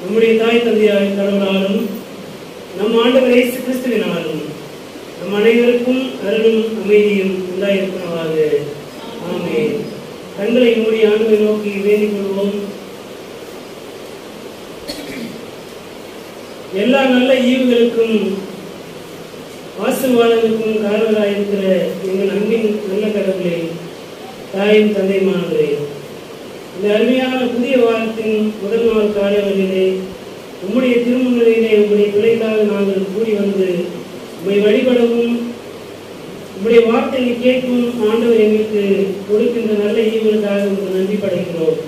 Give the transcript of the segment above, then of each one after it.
நம்முடைய தாய் தந்தையாய் கடவுளாலும் நம் ஆண்டவர் இயேசு கிறிஸ்துவினாலும் நம் அனைவருக்கும் அருளும் அமைதியும் உண்டாயிருப்பதாக. ஆமென். கண்களை மூடி ஆண்டவரை நோக்கி வேண்டிக் கொள்வோம். எல்லா நல்ல ஈவுகளுக்கும் ஆசீர்வாதங்களுக்கும் காரணராயிருக்கிற எங்கள் அன்பின் நல்ல கடவுளே, தாயும் தந்தையுமானவரே, இந்த அருமையான புதிய வாரத்தின் முதல் நாள் காலை வேளையிலே உம்முடைய திருமுன்னிலையிலே உம்முடைய பிள்ளைகளாக நாங்கள் கூடி வந்து உம்மை வழிபடவும் உம்முடைய வார்த்தையை கேட்கும் ஆண்டவர் எங்களுக்கு கொடுக்கின்ற நல்ல ஈவுகளுக்காக உங்களுக்கு நன்றி படைக்கிறோம்.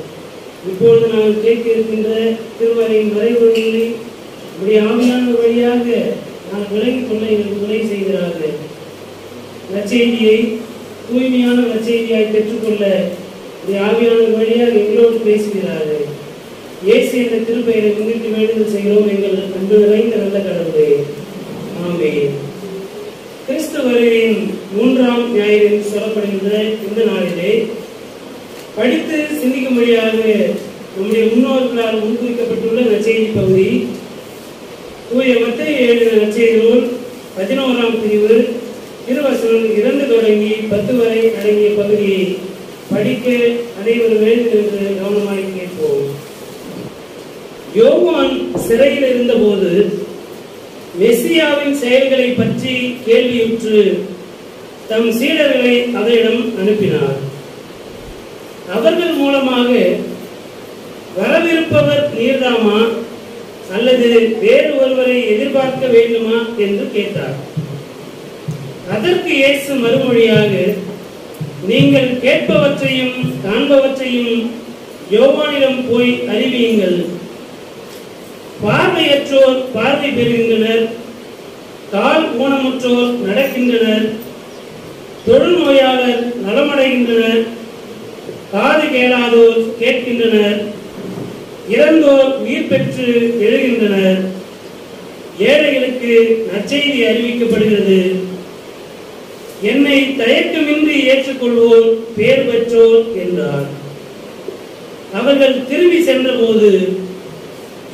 இப்பொழுது நாங்கள் கேட்க இருக்கின்ற திருவரையின் மறைவுகளை உம்முடைய ஆவியான வழியாக நாங்கள் விலகிக் கொள்ள எங்களுக்கு துணை செய்கிறார்கள். நற்செய்தியை தூய்மையான நற்செய்தியாய் பெற்றுக்கொள்ள ஆவியான வழியாக எங்களோடு பேசுகிறார்கள். இயேசு என்ற திருப்பெயரை முன்னிட்டு வேண்டுதல் செய்கிறோம் எங்கள் அன்பு நிறைந்த நல்ல கடவுளே. ஆமென். கிறிஸ்து வருகையின் 3ஆம் ஞாயிறில் சொல்லப்படுகின்ற இந்த நாளிலே படித்து சிந்திக்கும்படியாக நம்முடைய முன்னோர்களால் முன்குறிக்கப்பட்டுள்ள நற்செய்தி பகுதி தூய மத்தேயு எழுதின நற்செய்தி நூல் 11ஆம் பிரிவு திருவசனம் 2 தொடங்கி 10 வரை அடங்கிய பகுதியை படிக்க அனைவரும் வேண்டும் என்று கவனமாய் கேட்போம். யோவான் சிறையில் இருந்தபோது மெசியாவின் செயல்களை பற்றி கேள்வியுற்று தம் சீடர்களை அவரிடம் அனுப்பினார். அவர்கள் மூலமாக வரவிருப்பவர் நீர்தாமா அல்லது வேறு ஒருவரை எதிர்பார்க்க வேண்டுமா என்று கேட்டார். அதற்கு இயேசு மறுமொழியாக, நீங்கள் கேட்பவற்றையும் காண்பவற்றையும் யோவானிடம் போய் அறிவியுங்கள். பார்வையற்றோர் பார்வை பெறுகின்றனர், கால் ஊனமுற்றோர் நடக்கின்றனர், தொழுநோயாளர் நலமடைகின்றனர், காது கேளாதோர் கேட்கின்றனர், இறந்தோர் உயிர் பெற்று எழுகின்றனர், ஏழைகளுக்கு நற்செய்தி அறிவிக்கப்படுகிறது. என்னை தயக்கமின்றி ஏற்றுக்கொள்வோர் பேர் பெற்றோர் என்றார். அவர்கள் திரும்பி சென்றபோது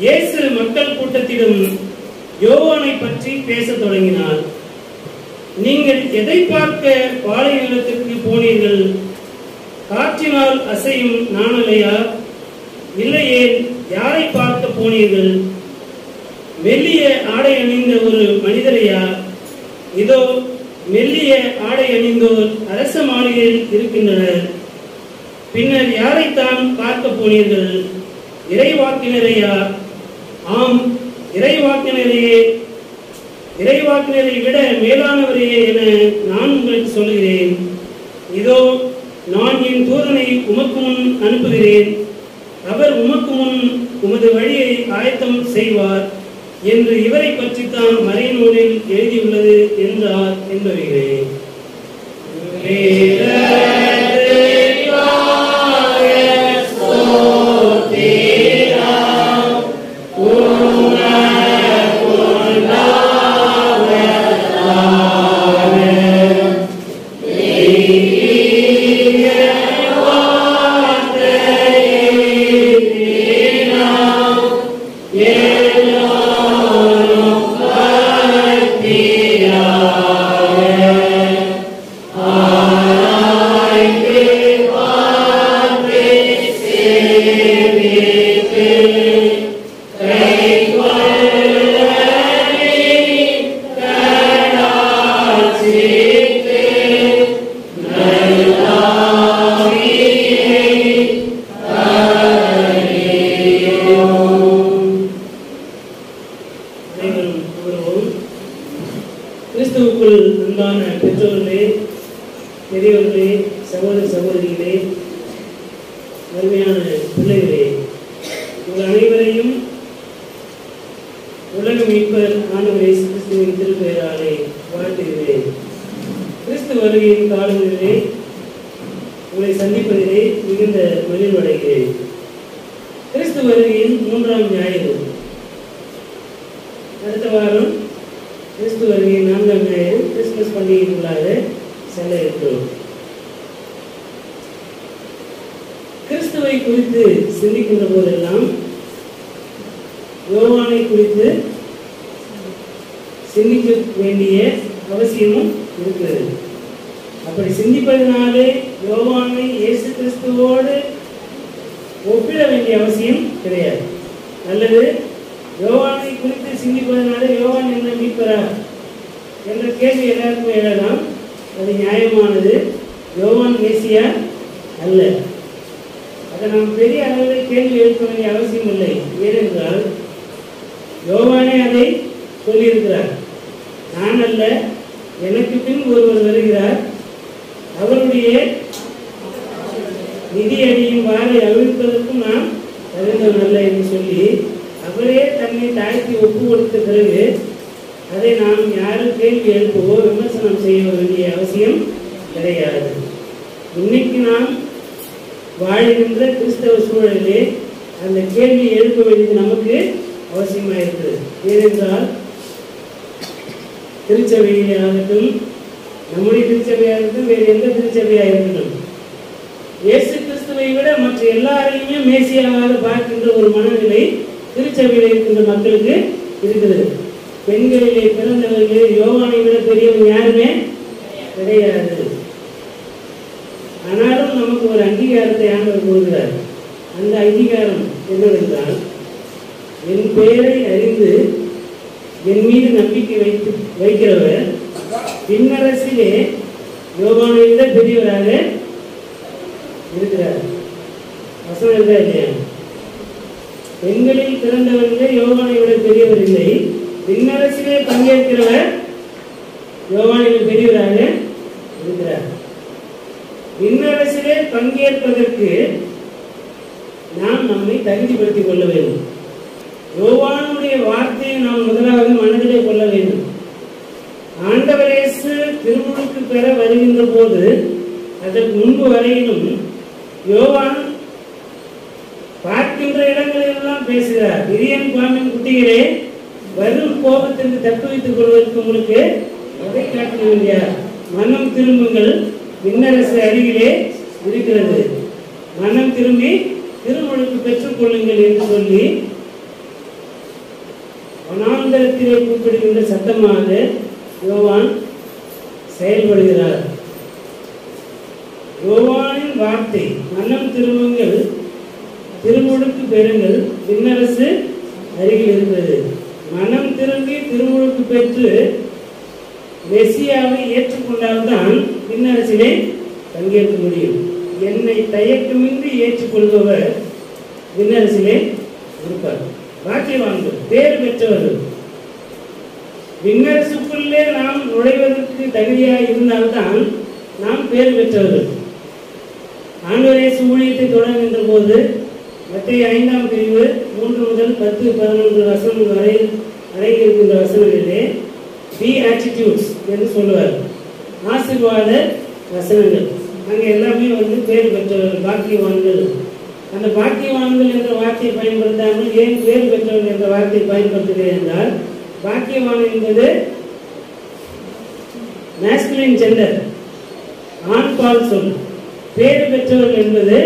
இயேசு மக்கள் கூட்டத்திடம் யோவானை பற்றி பேசத் தொடங்கினார். நீங்கள் எதை பார்க்க பாலைநிலத்திற்கு போனீர்கள்? காற்றினால் அசையும் நாணலையா? இல்லையே, யாரை பார்க்க போனீர்கள்? மெல்லிய ஆடை அணிந்த ஒரு மனிதரையா? இதோ மெல்லிய ஆடை அணிந்தோர் அரச மாளிகையில் இருக்கின்றனர். பின்னர் யாரைத்தான் பார்க்க போனீர்கள்? இறைவாக்கினரையா? ஆம், இறைவாக்கினரையே. இறைவாக்கினரை விட மேலானவரையே என நான் உங்களுக்கு சொல்கிறேன். இதோ நான் என் தூதனை உமக்கு முன் அனுப்புகிறேன். அவர் உமக்கு முன் உமது வழியை ஆயத்தம் செய்வார் என்று இவரை பற்றித்தான் மறைநூலில் எழுதியுள்ளது என்றார் என்பவைகளே. கிறிஸ்துவுக்குள் அன்பான பெற்றோர்களே, பெரியவர்களே, சகோதர சகோதரிகளே, அருமையான பிள்ளைகளே, உங்கள் அனைவரையும் உலக மீட்பர் ஆண்டவர் இயேசு கிறிஸ்துவின் திருப்பெயராலே வாழ்த்துகிறேன். கிறிஸ்து வருகையின் காலங்களிலே உங்களை சந்திப்பதிலே மிகுந்த மகிழ்வடைகிறேன். கிறிஸ்து வருகையின் 3ஆம் ஞாயிறு. அடுத்த வாரம் கிறிஸ்து வருகையின் 4ஆம் ஞாயிறு கிறிஸ்துமஸ் பண்டிகைக்குள்ளாக செல்ல இருக்கிறோம். கிறிஸ்துவை குறித்து சிந்திக்கின்ற போதெல்லாம் யோவானை குறித்து சிந்திக்க வேண்டிய அவசியமும் இருக்கிறது. அப்படி சிந்திப்பதனாலே யோவானை இயேசு கிறிஸ்துவோடு ஒப்பிட வேண்டிய அவசியம் கிடையாது. அல்லது யோவானை குறித்து சிந்திப்பதனாலே யோவான் என்ன மீட்பரா என்ற கேள்வி எல்லாருக்கும் எழலாம். அது நியாயமானது. யோவான் மேசியா அல்ல. அதை நாம் பெரிய அளவில் கேள்வி எழுப்ப வேண்டிய அவசியம் இல்லை. ஏனென்றால் யோவானே அதை சொல்லியிருக்கிறார். நான் அல்ல, எனக்கு பின் ஒருவர் வருகிறார், அவருடைய நிதி அடியும் வாரை அவிழ்ப்பதற்கும் நான் தகுந்தவன் அல்ல என்று சொல்லி அவரே தன்னை தாழ்த்தி ஒப்பு கொடுத்த பிறகு அதை நாம் யாரும் கேள்வி எழுப்பவோ விமர்சனம் செய்ய வேண்டிய அவசியம் கிடையாது. இன்னைக்கு நாம் வாழ்கின்ற கிறிஸ்தவ சூழலிலே அந்த கேள்வி எழுப்ப வேண்டியது நமக்கு அவசியமாக இருக்கிறது. ஏனென்றால் திருச்சபையிலே ஆகட்டும், நம்முடைய திருச்சபையாகட்டும், வேறு எந்த திருச்சபையாக இருக்கட்டும், இயேசு கிறிஸ்துவை விட மற்ற எல்லாரையுமே மேசியாவாக பார்க்கின்ற ஒரு மனநிலை திருச்சபையில் இருக்கின்ற மக்களுக்கு இருக்கிறது. பெண்களிலே பிறந்தவர்கள் யோவானை விட பெரியவங்க யாருமே கிடையாது. ஆனாலும் நமக்கு ஒரு அங்கீகாரத்தை ஆண்டவர் கூறுகிறார். அந்த அங்கீகாரம் என்னவென்றால், என் பெயரை அறிந்து என் மீது நம்பிக்கை வைக்கிறவர் பின்னரசிலே யோவானை விட பெரியவராக இருக்கிறார். வசனம் இருக்கா இல்லையா? பெண்களில் பிறந்தவர்களே யோவானை விட பெரியவர் இல்லை, பின்னரசிலே பங்கேற்கிறவர் யோவானை விட பெரியவராக இருக்கிறார். பின்னரசிலே பங்கேற்பதற்கு நாம் நம்மை தகுதிப்படுத்திக் கொள்ள வேண்டும். யோவானுடைய வார்த்தையை நாம் முதலாவது மனதிலே கொள்ள வேண்டும். ஆண்டவர் இயேசு திருமுழுக்கு பெற வருகின்ற போது அதற்கு முன்பு வரையிலும் யோவான் பார்க்கின்ற இடங்களெல்லாம் பேசுகிறார். இரியன் பாம்பின் குட்டிகளே, வரும் கோபத்திற்கு தப்பு வைத்துக் கொள்வதற்கு உங்களுக்கு வகை காட்டுகிறார். மனம் திரும்புங்கள், விண்ணரசு அருகிலே இருக்கிறது, மனம் திரும்பி திருமுழுக்கு பெற்றுக் கொள்ளுங்கள் என்று சொல்லி வனாந்தரத்திலே கூப்பிடுகின்ற சத்தமாக யோவான் செயல்படுகிறார். யோவானின் வார்த்தை மனம் திரும்புங்கள், திருமுழுக்கு பெறுங்கள், விண்ணரசு அருகில் இருக்கிறது. மனம் திரும்பி திருமுழுக்கு பெற்று மெசியாவை ஏற்றுக்கொண்டால்தான் விண்ணரசிலே பங்கேற்க முடியும். என்னை தயக்கமின்றி ஏற்றுக்கொள்பவர் விண்ணரசிலே இருப்பார். பாக்கியவான்கள், பேர் பெற்றவர்கள். விண்ணரசுக்குள்ளே நாம் நுழைவதற்கு தகுதியாக இருந்தால்தான் நாம் பேர் பெற்றவர்கள். ஆண்டவர் இயேசு ஊழியத்தை தொடங்குகின்ற போது மத்தேயு 5ஆம் பிரிவு 3 முதல் 10, 11 வசனம் வரை அடங்கியிருக்கின்ற வசனங்களிலே பீஆட்டிட்யூட்ஸ் என்று சொல்லுவார். ஆசீர்வாத வசனங்கள். அங்கே எல்லாமே பேர் பெற்றவர்கள், பாக்கியவான்கள். அந்த பாக்கியவான்கள் என்ற வார்த்தையை பயன்படுத்தாமல் ஏன் பேர் பெற்றவர்கள் என்ற வார்த்தையை பயன்படுத்துகிறேன் என்றால், பாக்கியவான் என்பது மேஸ்குலின் ஜெண்டர், ஆண் பால் சொல். பேர் பெற்றவர்கள் என்பது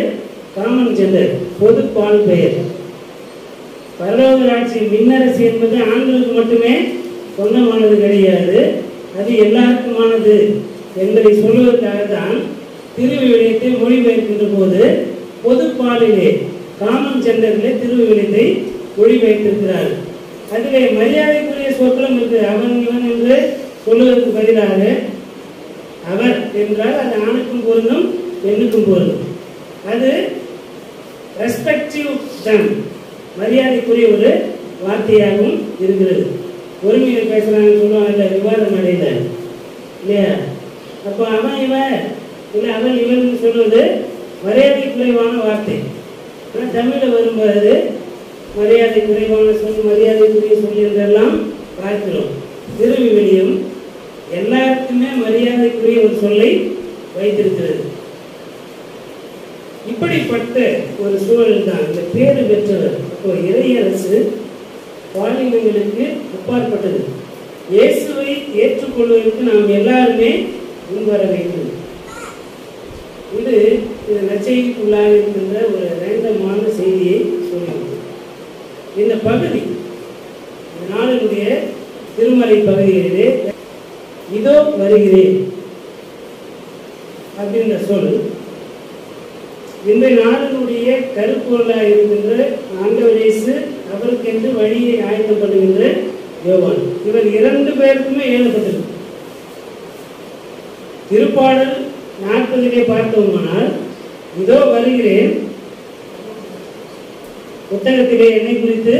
காமன் ஜெண்டர், பொது பால் பெயர். பரலோக ராட்சி விண்ணரசு என்பது ஆண்களுக்கு மட்டுமே சொந்தமானது கிடையாது, அது எல்லாருக்குமானது என்பதை சொல்வதற்காகத்தான் திருவிவிலியத்தை மொழிபெயர்க்கின்ற போது பொது பாலிலே காமன் ஜெண்டரிலே திருவிவிலியத்தை மொழிபெயர்த்திருக்கிறார். அதிலே மரியாதைக்குரிய சொற்களும் இருக்கு. அவன் இவன் என்று சொல்வதற்கு பதிலாக அவர் என்றால் அது ஆணுக்கும் பொருந்தும் பெண்ணுக்கும் பொருந்தும். அது ரெஸ்பெக்டிவ் டர்ம், மரியாதைக்குரிய ஒரு வார்த்தையாகவும் இருக்கிறது. ஒருமையில் பேசுறாங்கன்னு சொல்லுவாங்க இல்லை, விவாத மேடையில இல்லையா? அப்போ அவன் இவன் இல்லை அவன் இவன் சொல்வது மரியாதை குறைவான வார்த்தை. ஆனால் தமிழில் வரும்போது மரியாதை குறைவான சொல், மரியாதைக்குரிய சொல் என்றெல்லாம் பார்க்கிறோம். திருவிவிலியம் எல்லாருக்குமே மரியாதைக்குரிய ஒரு சொல்லை வைத்திருக்கிறது. இப்படிப்பட்ட ஒரு சூழல் தான் இந்த பேறு பெற்றவர். அப்போ இறையரசு பாலினங்களுக்கு அப்பாற்பட்டது. இயேசுவை ஏற்றுக்கொள்வதற்கு நாம் எல்லாருமே முன்வர வேண்டும். இது நற்செய்திக்குள்ளாக இருக்கின்ற ஒரு ரேண்டமான செய்தியை சொல்லுங்கள். இந்த பகுதி கருப்பொருளாக இருக்கின்ற ஆண்டவர் இயேசு, அவருக்கென்று வழியை ஆயத்தம் பண்ணுகின்ற யோவான். இவர் 2 பேருக்குமே எழுதப்பட்டிருக்கு. திருப்பாடல் 40 பார்த்தோமானால், இதோ வருகிறேன், புத்தகத்திலே என்னை குறித்து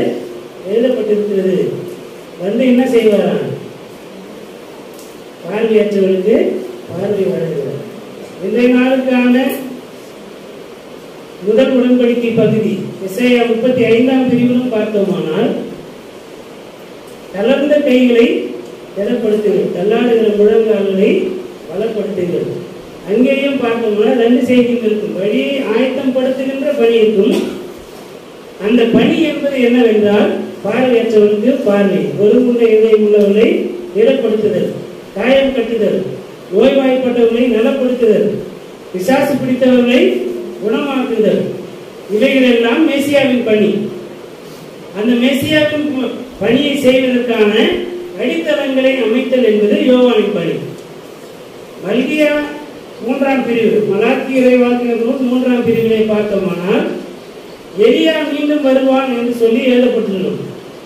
எழுதப்பட்டிருக்கிறது, வந்து என்ன செய்வாராம்? பார்வையற்றவர்களுக்கு பார்வை வழங்குகிறார். இன்றைய நாளுக்கான முதல் உடன்படிக்கை பகுதி எசேயா 35 பிரிவிலும் பார்த்தோமானால், தளர்ந்த கைகளை திடப்படுத்துங்கள், தள்ளாடுகிற முழங்கால்களை பலப்படுத்துங்கள். அங்கேயும் பார்த்தோம்னா 2 செய்திகள் இருக்கும். வழியை ஆயத்தம் படுத்துகின்ற பணி இருக்கும். அந்த பணி என்பது என்னவென்றால், பார்வையற்றவர்களுக்கு பார்வை, ஒருங்குண்ட இதயம் உள்ளவர்களை திடப்படுத்துதல், காயம் கட்டுதல், நோய்வாய்ப்பட்டவர்களை நலப்படுத்துதல், பிசாசு பிடித்தவர்களை குணமாக்குதல். இவைகள் எல்லாம் மேசியாவின் பணி. அந்த மேசியாவின் பணியை செய்வதற்கான அடித்தளங்களை அமைத்தல் என்பது யோவானின் பணி. மல்கியா 3 பிரிவு, மலாக்கி இறைவாக்கினர் நூல் 3 பிரிவினை பார்த்தோமானால், எலியா மீண்டும் வருவான் என்று சொல்லி எழுதப்பட்டுள்ளோம்.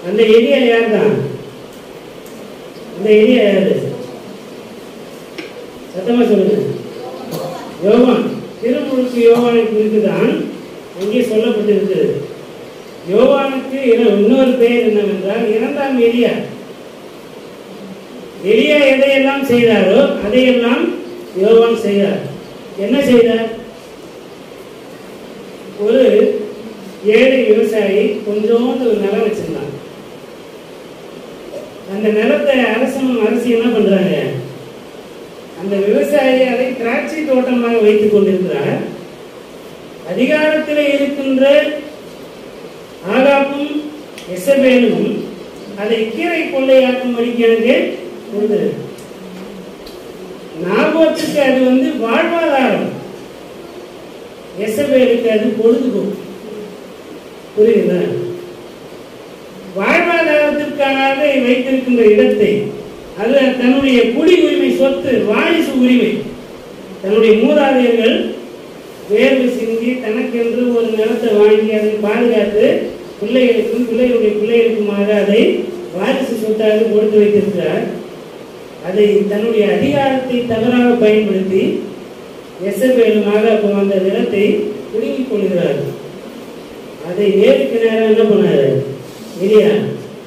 அந்த எலியா யார் தான்? அந்த எலியா யாரு? சத்தமா சொல்லுங்க. யோவான். திருமுழுக்கு யோவானை குறித்து தான் அங்கே சொல்லப்பட்டிருக்கிறது. யோவானுக்கு இன்னொரு பெயர் என்னவென்றால் 2ஆம் எலியா. எலியா எதையெல்லாம் செய்தாரோ அதையெல்லாம் யோவான் செய்தார். என்ன செய்தார்? ஒரு ஏழை விவசாயி கொஞ்சோண்டு ஒரு நிலம் வச்சிருந்தாங்க. அந்த நிலத்தை அரசு என்ன பண்றாங்க? அந்த விவசாயி அதை திராட்சை தோட்டமாக வைத்துக் கொண்டிருக்கிறார். அதிகாரத்தில் இருக்கின்ற ஆகாப்பும் எசபேலும் அதை கீரை கொள்ளையாக்கும் வழிக்கு கொடுத்தது. நாபோத்துக்கு அது வாழ்வாதாரம், எசபேலுக்கு அது பொழுதுபோக்கு. புரியுதா? வாழ்வாதாரத்திற்காக வைத்திருக்கின்ற இடத்தை, அது தன்னுடைய குடி உரிமை, சொத்து, வாரிசு உரிமை, தன்னுடைய மூதாதையர்கள் வேர்வை சிந்தி தனக்கென்று ஒரு நிலத்தை வாங்கி அதை பாதுகாத்து பிள்ளைகளுக்கும் பிள்ளைகளுடைய பிள்ளைகளுக்குமாக அதை வாரிசு சொத்தாக கொடுத்து வைத்திருக்கிறார். அதை தன்னுடைய அதிகாரத்தை தவறாக பயன்படுத்தி எசபேலுமாக அந்த நிலத்தை பிடுங்கிக் கொள்கிறார். அதை நேருக்கு நேரம் என்ன பண்ணாரு? எலியா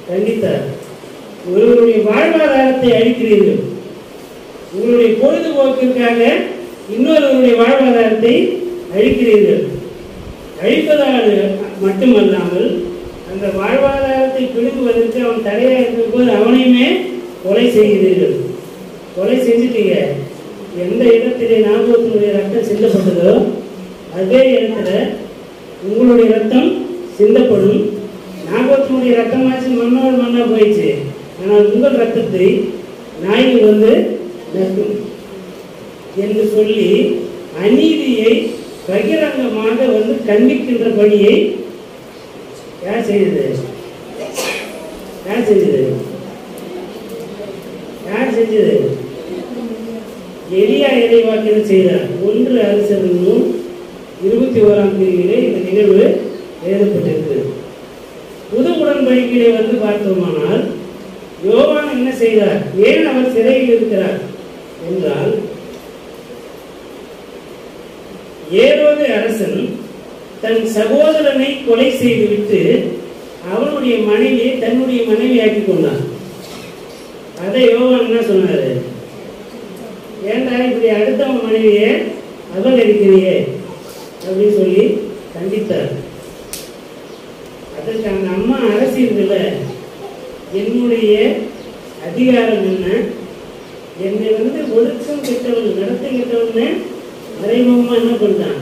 கண்டித்தார். ஒருவருடைய வாழ்வாதாரத்தை அழிக்கிறீர்கள், உங்களுடைய பொழுதுபோக்கிற்காக இன்னொருவருடைய வாழ்வாதாரத்தை அழிக்கிறீர்கள். அழிப்பதால் மட்டுமல்லாமல் அந்த வாழ்வாதாரத்தை பிடுங்குவதற்கு அவன் தடையாக இருக்கும் போது அவனையுமே கொலை செய்கிறீர்கள். கொலை செஞ்சுட்டீங்க. எந்த இடத்திலே நாபோத்தினுடைய ரத்தம் சிந்தப்பட்டதோ அதே இடத்துல உங்களுடைய ரத்தம் சிந்தப்படும். நாபோத்தினுடைய ரத்தமாச்சு மண்ணோடு மண்ணா போயிடுச்சு. ஆனால் உங்கள் ரத்தத்தை நாய்கள் நக்கும் என்று சொல்லி அநீதியை பகிரங்கமாக கண்டிக்கின்ற பணியை யார் செய்தது? யார் செஞ்சது? யார் செஞ்சது? எலியா இறைவாக்கினர் செய்தார். 1 அரசர்கள் நூல் 21ஆம் பிரிவிலே இந்த நிகழ்வு எழுதப்பட்டிருக்கிறது. புது உடன்படிக்கையிலே பார்த்தோமானால் யோவான் என்ன செய்தார்? ஏன் அவர் சிறையில் இருக்கிறார் என்றால், ஏரோது அரசன் தன் சகோதரனை கொலை செய்துவிட்டு அவனுடைய மனைவியை தன்னுடைய மனைவியாக்கி கொண்டான். அதை யோவான் என்ன சொன்னாரு? ஏண்டா இப்படி அடுத்தவன் மனைவியை அபகரிக்கிறியே அப்படின்னு சொல்லி கண்டித்தார். அதற்கு அந்த அம்மா அரசியல்ல என்னுடைய அதிகாரம் என்ன, என்னை ஒழுக்கம் கெட்டவன் நடத்த கெட்டவன் மறைமுகமா என்ன பண்றான்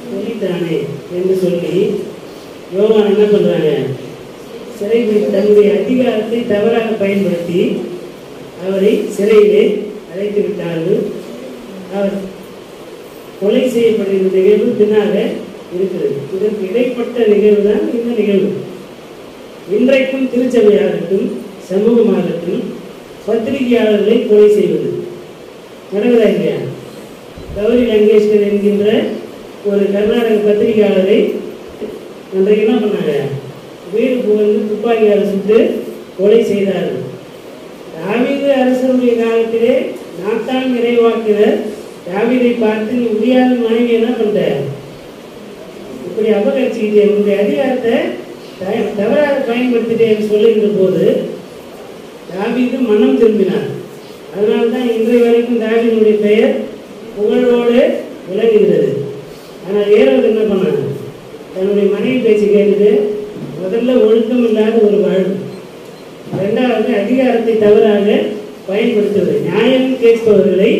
சொல்லித்தானே என்று சொல்லி யோவான் என்ன பண்றாங்க? சிறையில் தன்னுடைய அதிகாரத்தை தவறாக பயன்படுத்தி அவரை சிறையிலே அழைத்து விட்டார்கள். அவர் கொலை செய்யப்படுகிற நிகழ்வு பின்னாக இருக்கிறது. இதற்கு இடைப்பட்ட நிகழ்வு தான் இந்த நிகழ்வு. இன்றைக்கும் திருச்சபையாகட்டும் சமூகமாகட்டும் பத்திரிகையாளர்களை கொலை செய்வது நடக்குதா இல்லையா? கௌரி லங்கேஷ்கர் என்கின்ற ஒரு கர்நாடக பத்திரிகையாளரை அன்றைக்கு என்ன பண்ணாங்க? வீடு புகுந்து துப்பாக்கியால் சுட்டு கொலை செய்தார்கள். தாவீது அரசனுடைய காலத்திலே நாத்தான் இறைவாக்கினர் தாவீதை பார்த்து, நீ உரியாவின் மனைவி என்ன பண்ற, இப்படி அபகரிச்சுக்கிட்டே, உன்னுடைய அதிகாரத்தை தவறாக பயன்படுத்திட்டேன்னு சொல்லுகின்ற போது தாவீது மனம் திரும்பினார். அதனால்தான் இன்றைய வரைக்கும் தாவீதுடைய பெயர் புகழோடு விளங்குகிறது. ஆனால் ஏரோது என்ன பண்ணாங்க? தன்னுடைய மனைவி பேச்சு கேட்டுட்டு முதல்ல ஒழுக்கம் இல்லாத ஒரு வாழ்வு, இரண்டாவது அதிகாரத்தை தவறாக பயன்படுத்துவது, நியாயம் கேட்பவர்களை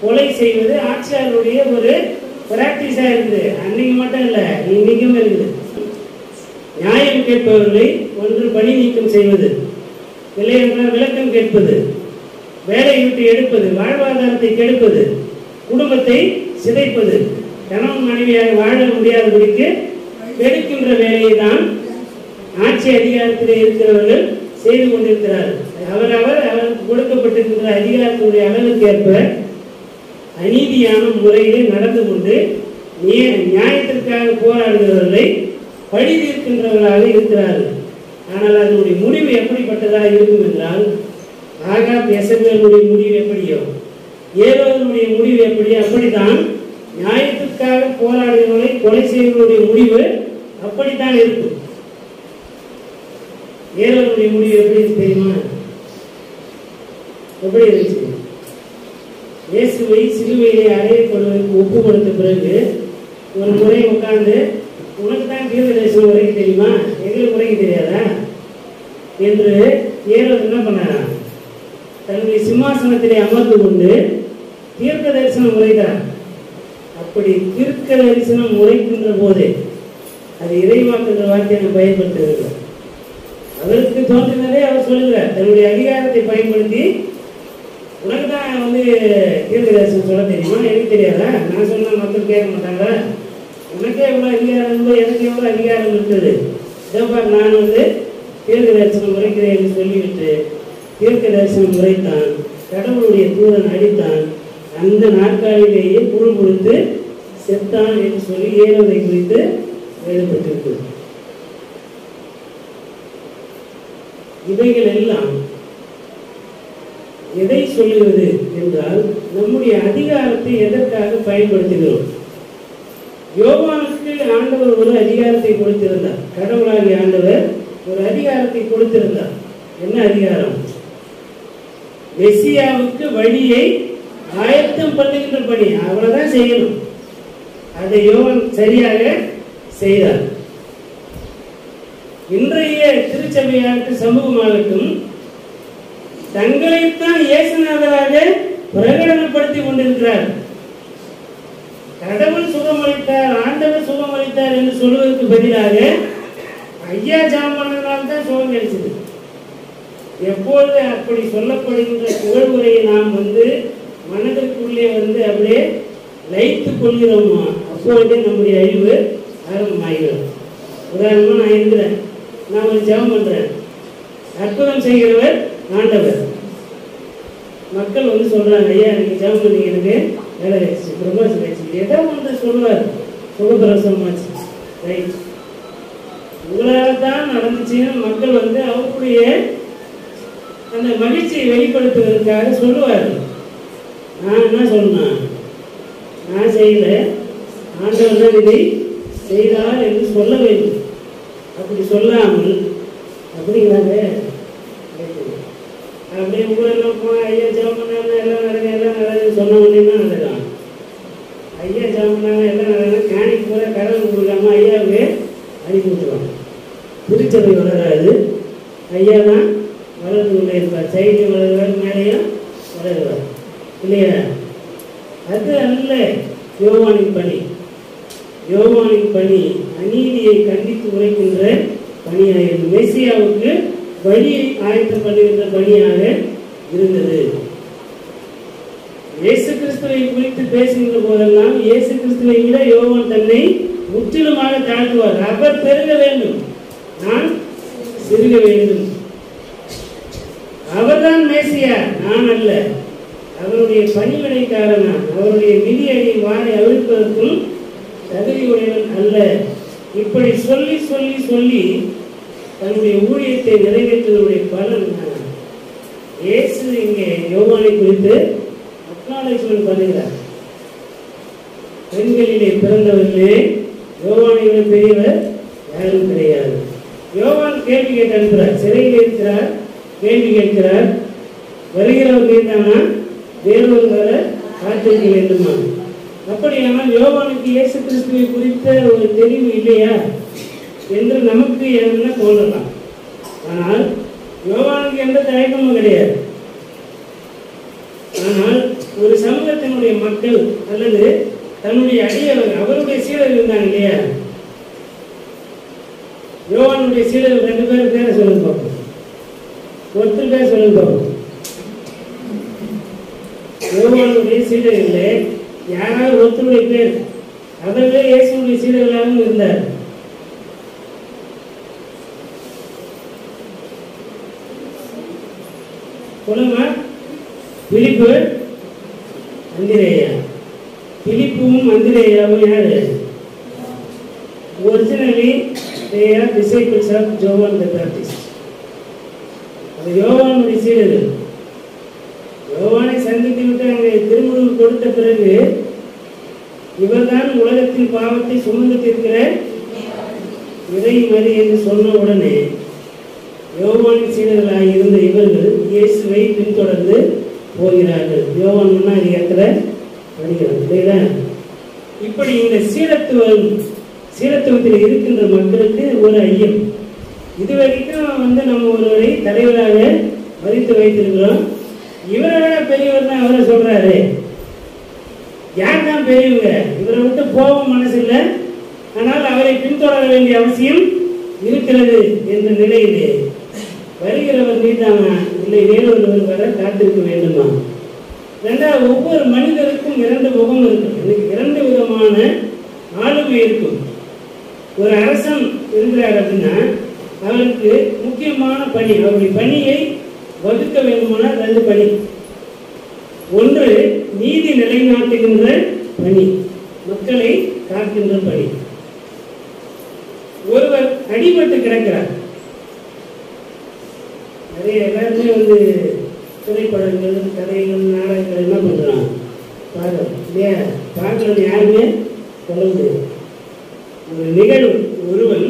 கொலை செய்வது ஆட்சியாளருடைய ஒரு பிராக்டிஸா இருக்குது. அன்னைக்கு மட்டும் இல்லை, இன்னைக்கும் இருக்குது. நியாயம் கேட்பவர்களை ஒன்று பணி நீக்கம் செய்வது, இல்லை என்றால் விளக்கம் கேட்பது, வேலையை விட்டு எடுப்பது, வாழ்வாதாரத்தை கெடுப்பது, குடும்பத்தை சிதைப்பது, கணவன் மனைவியாக வாழ முடியாதபடிக்கு கெடுக்கின்ற வேலையை தான் ஆட்சி அதிகாரத்தில் இருக்கிறவர்கள் செய்து கொண்டிருக்கிறார்கள். அவருக்கு கொடுக்கப்பட்டிருக்கின்ற அதிகாரத்தினுடைய அளவுக்கேற்ப அநீதியான முறையிலே நடந்து கொண்டு நியாயத்திற்காக போராடுகிறவர்களை பழி தீர்க்கின்றவர்களாக இருக்கிறார்கள். ஆனால் அதனுடைய முடிவு எப்படிப்பட்டதாக இருக்கும் என்றால், ஆகாப் யெசபேலுடைய முடிவு எப்படியோ, ஏரோதுடைய முடிவு எப்படியோ அப்படித்தான் நியாயத்திற்காக போராடுகிறவர்களை கொலை செய்வதனுடைய முடிவு அப்படித்தான் இருக்கும். ஏரோதுடைய முடிவு எப்படி தெரியுமா? எப்படி இருந்துச்சு? இயேசுவை சிலுவையிலே அறையப்படுவதற்கு ஒப்பு கொடுத்த பிறகு ஒரு முறை உட்கார்ந்து, உனக்கு தான் தீர்க்க தரிசனம் உரைக்க தெரியுமா, எங்களுக்கு உரைக்க தெரியாதா என்று ஏரோது என்ன பண்ணாரா? தன்னுடைய சிம்மாசனத்திலே அமர்ந்து கொண்டு தீர்க்க தரிசனம் உரைத்தார். அப்படி தீர்க்க தரிசனம் உரைக்கின்ற போதே அது இறைவாக்குகிற வார்த்தையை நான் பயன்படுத்துகிறது. அவருக்கு தோன்றினதே அவர் சொல்லுகிறார். தன்னுடைய அதிகாரத்தை பயன்படுத்தி, உனக்கு தான் தீர்க்க தரிசனம் சொல்ல தெரியுமா, எனக்கு தெரியாதா, நான் சொன்ன மக்கள் கேட்க மாட்டாங்க, உனக்கே எவ்வளோ அதிகாரம் இருந்தோ எனக்கு எவ்வளோ அதிகாரம் இருக்குது, இதோப்பார் நான் தீர்க்க தரிசனம் உரைக்கிறேன் என்று சொல்லிவிட்டு தீர்க்க தரிசனம் உரைத்தான். கடவுளுடைய தூதன் அடித்தான். அந்த நாட்காலிலேயே புல் கொடுத்து செத்தான் என்று சொல்லி ஏரோதை குறித்து எழுதப்பட்டிருக்கு. இவைகள் எல்லாம் எதை சொல்லுகிறது என்றால், நம்முடைய அதிகாரத்தை எதற்காக பயன்படுத்துகிறோம்? யோவானுக்கு ஆண்டவர் ஒரு அதிகாரத்தை கொடுத்திருந்தார். கடவுளாகிய ஆண்டவர் ஒரு அதிகாரத்தை கொடுத்திருந்தார். என்ன அதிகாரம்? மெசியாவுக்கு வழியை ஆயத்தம் பண்ணுகின்ற பணி, அவ்வளவுதான் செய்யணும். அதை யோவான் சரியாக செய்தார். இன்றைய திருச்சபையாகட்டும் சமூகமாகட்டும் தங்களைத்தான் இயேசுநாதராக பிரகடனப்படுத்தி கொண்டிருக்கிறார். கடவுள் சுகமளித்தார், ஆண்டவர் சுகமளித்தார் என்று சொல்வதற்கு பதிலாக ஐயா ஜாமனால் தான் சுகம் கிடைச்சது. எப்பொழுது அப்படி சொல்லப்படுகின்ற புகழ்வுரையை நாம் மனதிற்குள்ளே அப்படியே லைத்துக் கொள்கிறோமோ அப்பொழுதே நம்முடைய அழிவு ஆரம்பமாகிறது. உதாரணமாக நான் இருக்கிறேன், நான் ஒரு ஜெபம் பண்றேன், அற்புதம் செய்கிறவர் ஆண்டவர். மக்கள் சொல்றாங்க, ஐயா நீங்க ஜெபம் பண்ணீங்க, எனக்கு வேலை கிடைச்சிச்சு, பிரமோஷன் கிடைச்சிச்சு, ஏதோ ஒன்று சொல்லுவார், சுகப்பிரசவமாச்சு, ரைட், உங்களால் தான் நடந்துச்சுன்னு மக்கள் அவருடைய அந்த மகிழ்ச்சியை வெளிப்படுத்துவதற்காக சொல்லுவார்கள். நான் என்ன சொன்னேன்? நான் செய்யல, ஆண்டவர் தான் இதை செய்தார் என்று சொல்ல வேண்டும். அப்படி சொல்லாமல் அப்படிங்கிறாங்க. அப்படியே ஊரெல்லாம் போனால் ஐயா ஜெபம் பண்ணாங்க, எல்லாம் நடக்க எல்லாம் நடக்குது சொன்ன உடனே தான் நடக்கலாம். ஐயா ஜெபம் பண்ணாங்க எல்லாம் நடக்குது, காணிக்கு பூரா கடவுள் கொடுக்காம ஐயாவுக்கு அனுப்பி விட்டுருவாங்க. திருச்சபை வளராது, ஐயா தான் வளர்ந்து கொண்டே இருப்பார். சைடில் வளருவார், மேலேயும் வளருவார், இல்லையா? அது அல்ல யோவானின் பணி. யோவானின் பணி அநீதியை கண்டித்து உரைக்கின்ற பணியாக, மெசியாவுக்கு வழியை ஆயத்தம் பண்ணுகின்ற பணியாக இருந்தது. இயேசு கிறிஸ்துவை குறித்து பேசுகின்ற போதெல்லாம் இயேசு கிறிஸ்துவை விட யோவான் தன்னை முற்றிலுமாக தாழ்த்துவார். அவர் பெருக வேண்டும், நான் சிறுக வேண்டும். அவர்தான் மேசியா, நான் அல்ல. அவருடைய பணிவிடைக்காரன், அவருடைய மிதியடி வாரை அவிழ்ப்பதற்கும் தகுதியுடையவன் அல்ல இப்படி சொல்லி சொல்லி சொல்லி தன்னுடைய ஊழியத்தை நிறைவேற்றுவதனுடைய பலன் இயேசு இங்கே யோவானை குறித்து அக்னாலேஜ்மென்ட் பண்ணுகிறார். பெண்களிலே பிறந்தவர்களே யோவானை விட பெரியவர் யாரும் கிடையாது. யோவான் கேள்வி கேட்டு அனுப்புகிறார். சிறையில் இருக்கிறார், கேள்வி கேட்கிறார். வருகிறவர் நீதானா, வேறொரு வர காத்திருக்க வேண்டுமா? அப்படியானால் யோவானுக்கு இயேசு கிறிஸ்துவை குறித்த ஒரு தெளிவு இல்லையா என்று நமக்கு என்ன தோன்றலாம். ஆனால் யோவானுக்கு எந்த தயக்கமும் கிடையாது. ஆனால் ஒரு சமூகத்தினுடைய மக்கள் அல்லது தன்னுடைய அடியவர் அவருடைய சீடர்கள் இருந்தாங்க இல்லையா? யோவானுடைய சீடர்கள் 2 பேர் பேரை சொல்லுங்க பார்ப்போம். ஒருத்தர் பேர் சொல்லுங்க பார்ப்போம். யோவானுடைய சீடர்களே யாராவது ஒருத்தருடைய பேர், அவர்களே இயேசுடைய சீடர்களாகவும் இருந்தார். சொல்லுங்க. பிலிப்பு, அந்திரேயா. பிலிப்பும் அந்திரேயாவும் யாரு? Originally they are disciples of John the Baptist. அது யோவானுடைய சீடர்கள். யோவானை சந்தித்து விட்டு அங்கே திருமுழுக்கு கொடுத்த பிறகு இவர்தான் உலகத்தின் பாவத்தை சுமந்து தீர்க்கிற இறைமறி என்று சொன்ன உடனே யோவானின் சீடர்களாக இருந்த இவர்கள் இயேசுவை பின்தொடர்ந்து போகிறார்கள். யோவான் அதிகாரத்தில் படிக்கிறார். இப்படி இந்த சீடத்துவத்தில் இருக்கின்ற மக்களுக்கு ஒரு ஐயம். இதுவரைக்கும் நம்ம ஒருவரை தலைவராக மதித்து வைத்திருக்கிறோம். இவரை பெரியவர் தான் அவரை சொல்றாரு. யார் தான் பெரியவங்க? இவரை விட்டு போகும் மனசு இல்லை, ஆனால் அவரை பின்தொடர வேண்டிய அவசியம் இருக்கிறது என்ற நிலையிலே வருகிறவர் நீதானா, இல்லை வேறொருவர் வர காத்திருக்க வேண்டுமா? ரெண்டாவது, ஒவ்வொரு மனிதருக்கும் 2 முகம் இருக்கும். எனக்கு 2 விதமான ஆளுமை இருக்கும். ஒரு அரசன் இருக்கிறார் அப்படின்னா அவருக்கு முக்கியமான பணி, அவருடைய பணியை வகுக்க வேண்டுமானால் 2 பணி. ஒன்று நீதி நிலைநாட்டுகின்ற பணி, மக்களை காக்கின்ற பணி. ஒருவர் அடிபட்டு கிடக்கிறார். நிறைய எல்லாருமே திரைப்படங்கள், கதைகள், நாடகங்கள் என்ன பண்றான் பார்க்கலாம் இல்லையா? பார்க்கறது யாருமே சொல்ல முடியாது. ஒரு நிகழ்வு, ஒருவன்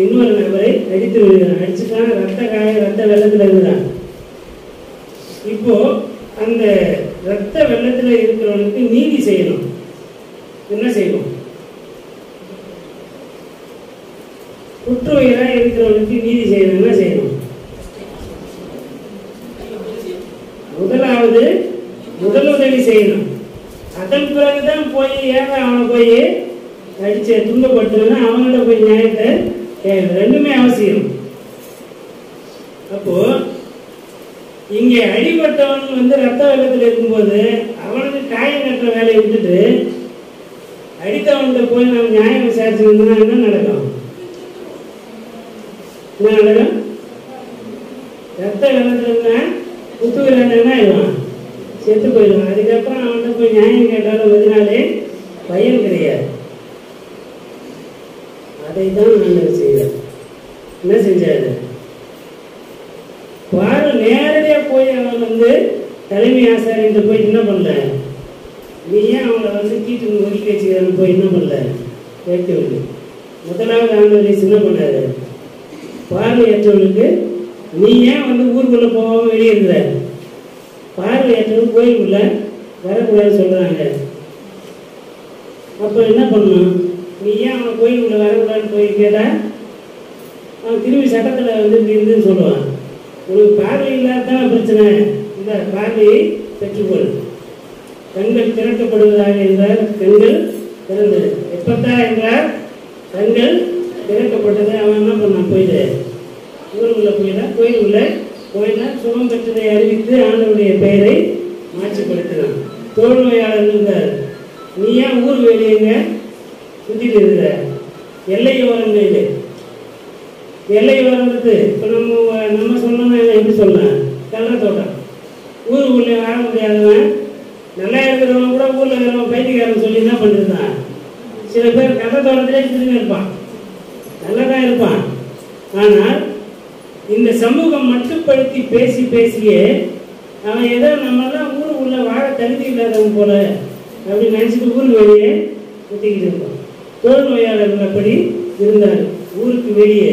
இன்னொரு நபரை அடித்து விடுகிறான். அடிச்சுட்டான், ரத்த வெள்ளத்தில் இருக்கிறான். இப்போ அந்த ரத்த வெள்ளத்தில் இருக்கிறவனுக்கு நீதி செய்யணும். என்ன செய்யணும்? குற்றவாளியாக இருக்கிறவனுக்கு நீதி செய்யணும். என்ன செய்யணும்? முதலாவது முதலுதவி செய்யணும். அதன் பிறகுதான் போய் அவனை போய் அடிச்ச துன்பப்பட்டுனா அவங்கள்ட்ட போய் நியாயத்தை கேட்கணும். 2மே அவசியம். அப்போ இங்கே அடிபட்டவன் ரத்த வெள்ளத்தில் இருக்கும்போது அவனுக்கு காயம் கட்டுற வேலையை விட்டுட்டு அடித்தவன்கிட்ட போய் நம்ம நியாயம் விசாரிச்சுருந்தோம்னா என்ன நடக்கும்? என்ன நடக்கும்? ரத்த வெள்ளத்தில் இருந்தா குத்துவில்லை என்ன ஆயிடுவான்? செத்து போயிடுவான். அதுக்கப்புறம் அவன்கிட்ட போய் நியாயம் கேட்டாலும் பதினாலே பயன் கிடையாது. அதை தான் நான் செய்வேன். என்ன செஞ்சாரு பாரு, நேரடியா போய் அவன் தலைமை ஆசாரியன் போய் என்ன பண்ணல, நீ ஏன் அவங்கள தீட்டு ஒதுக்கி வச்சுக்கிறான்னு போய் என்ன பண்ணல கேட்கவில்லை. முதலாவது ஆண்டவரை என்ன பண்ணாரு, பார்வையற்றவனுக்கு நீ ஏன் ஊருக்குள்ள போகாம வெளியே இருக்கிற, பார்வையற்றவன் கோயிலுக்குள்ள வரக்கூடாதுன்னு சொல்றாங்க. அப்ப என்ன பண்ணணும், நீ ஏன் அவன் கோயிலுக்குள்ள வரக்கூடாதுன்னு போய் கேட்டா அவன் திரும்பி சட்டத்தில் இப்படி இருந்துன்னு சொல்லுவான். உனக்கு பார்வை இல்லாதான் பிரச்சனை, இந்த பார்வையை பெற்றுக்கொள். கண்கள் திறக்கப்படுவதாக என்றால் கண்கள் திறந்தது. எப்பத்தா என்றால் கண்கள் திறக்கப்பட்டது. அவன் என்ன பண்ணான், போயிட்டு ஊருக்குள்ள கோயிலுக்குள்ள சுகம் பெற்றதை அறிவித்து ஆண்டவருடைய பெயரை மாற்றிப்படுத்தினான். தோல் நோயாளர் இருந்தார். நீ ஏன் ஊர் வெளியேங்க சுத்திட்டு இருக்கிற, எல்லையோரங்களில் எல்லையோரங்கிறது இப்போ நம்ம சொன்னோம்னா எப்படி சொல்லலாம், கள்ளத்தோட்டம். ஊருக்குள்ளே வாழ முடியாதவன், நல்லா இருக்கிறவன் கூட ஊரில் இருக்கிறவன் பைத்தியக்காரன் சொல்லி என்ன பண்ணிருந்தான். சில பேர் கள்ளத்தோட்டத்திலே திரும்பி இருப்பான். நல்லதான் இருப்பான். ஆனால் இந்த சமூகம் மட்டுப்படுத்தி பேசி பேசியே அவன் ஏதோ நம்மெல்லாம் ஊருக்குள்ள வாழ தகுதி இல்லாதவன் போல அப்படின்னு நினைச்சிட்டு ஊருக்கு வெளியே சுத்திக்கிட்டு இருப்பான். தோல் நோயாளர்கள் அப்படி இருந்தார். ஊருக்கு வெளியே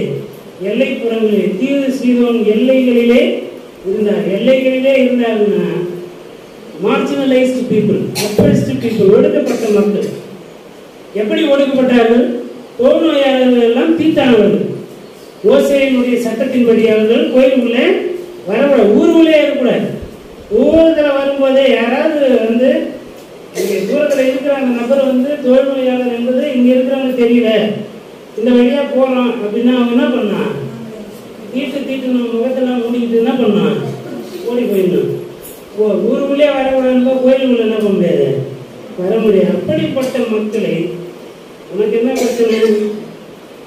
எல்லைப்புறங்களில் தீரு சீதோன் எல்லைகளிலே இருந்தார். எல்லைகளிலே இருந்தாருன்னா மார்ஜினலைஸ்டு பீப்புள், அப்ரெஸ்டு பீப்புள், ஒடுக்கப்பட்ட மக்கள். எப்படி ஒடுக்கப்பட்டார்கள்? தோல் நோயாளர்கள் எல்லாம் தீட்டானவர்கள். ஓசையினுடைய சட்டத்தின்படி அவர்கள் கோயிலுக்குள்ளே வரக்கூடாது, ஊருக்குள்ளே இருக்கக்கூடாது. ஊரத்தில் வரும்போதே யாராவது வந்து இங்கே தூரத்தில் இருக்கிற அந்த நபர் வந்து தோல் நோயாளர் என்பது இங்கே இருக்கிறவங்க தெரியல, இந்த வழியாக போகிறோம் அப்படின்னா அவங்க என்ன பண்ணான்? தீட்டு நம்ம முகத்தெல்லாம் மூடிக்கிட்டு என்ன பண்ணான்? ஓடி போயிடணும். ஊருக்குள்ளே வரக்கூடாதுன்னு கோயிலுக்குள்ள என்ன பண்ண முடியாது, வர முடியாது. அப்படிப்பட்ட மக்களை உனக்கு என்ன பிரச்சனை?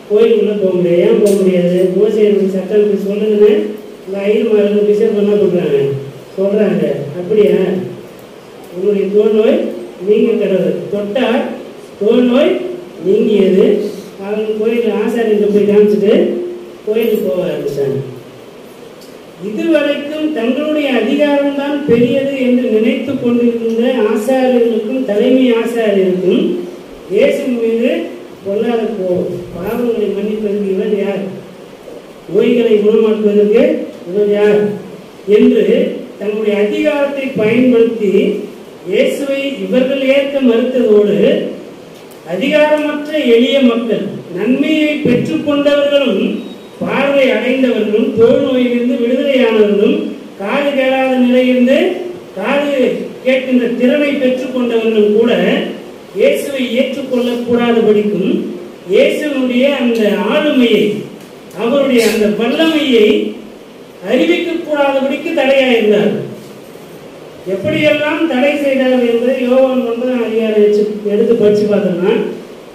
கோயிலுக்குள்ள போக முடியாது. ஏன் போக முடியாது? ஓசையினுடைய சட்டம் சொல்லுங்கன்னு இந்த ஐயர்மார்கள் பிஷப் என்ன பண்ணுறாங்க, சொல்கிறாங்க. அப்படியா? உங்களுடைய தோல் நோய் நீங்க கடவுள் தொட்டா தோல் நோய் நீங்கியது. அவங்க கோயில் ஆசாரியன் போய் காமிச்சிட்டு கோயிலுக்கு போக ஆரம்பிச்சாங்க. இதுவரைக்கும் தங்களுடைய அதிகாரம் தான் பெரியது என்று நினைத்து கொண்டிருந்த ஆசாரியர்களுக்கும் தலைமை ஆசாரியருக்கும் இயேசு மீது பொல்லாத கோபம். பாவங்களை மன்னிப்பதற்கு இவர் யார்? நோய்களை குணமாக்குவதற்கு இவர் யார் என்று தங்களுடைய அதிகாரத்தை பயன்படுத்தி இயேசுவை இவர்கள் ஏற்க மறுத்ததோடு அதிகாரமற்ற எளிய மக்கள், நன்மையை பெற்றுக்கொண்டவர்களும் பார்வை அடைந்தவர்களும் தோல் நோயிலிருந்து விடுதலையானவர்களும் காது கேளாத நிலையிலிருந்து காது கேட்கின்ற திறனை பெற்றுக் கொண்டவர்களும் கூட இயேசுவை ஏற்றுக்கொள்ளக்கூடாதபடிக்கும் இயேசுனுடைய அந்த ஆளுமையை, அவருடைய அந்த வல்லமையை அறிவிக்கக்கூடாதபடிக்கு தடையாயிருந்தார். எப்படியெல்லாம் தடை செய்தார்கள் என்பதை யோவான் 9ஆம் அதிகாரம் எடுத்து படிச்சு பார்த்தோம்னா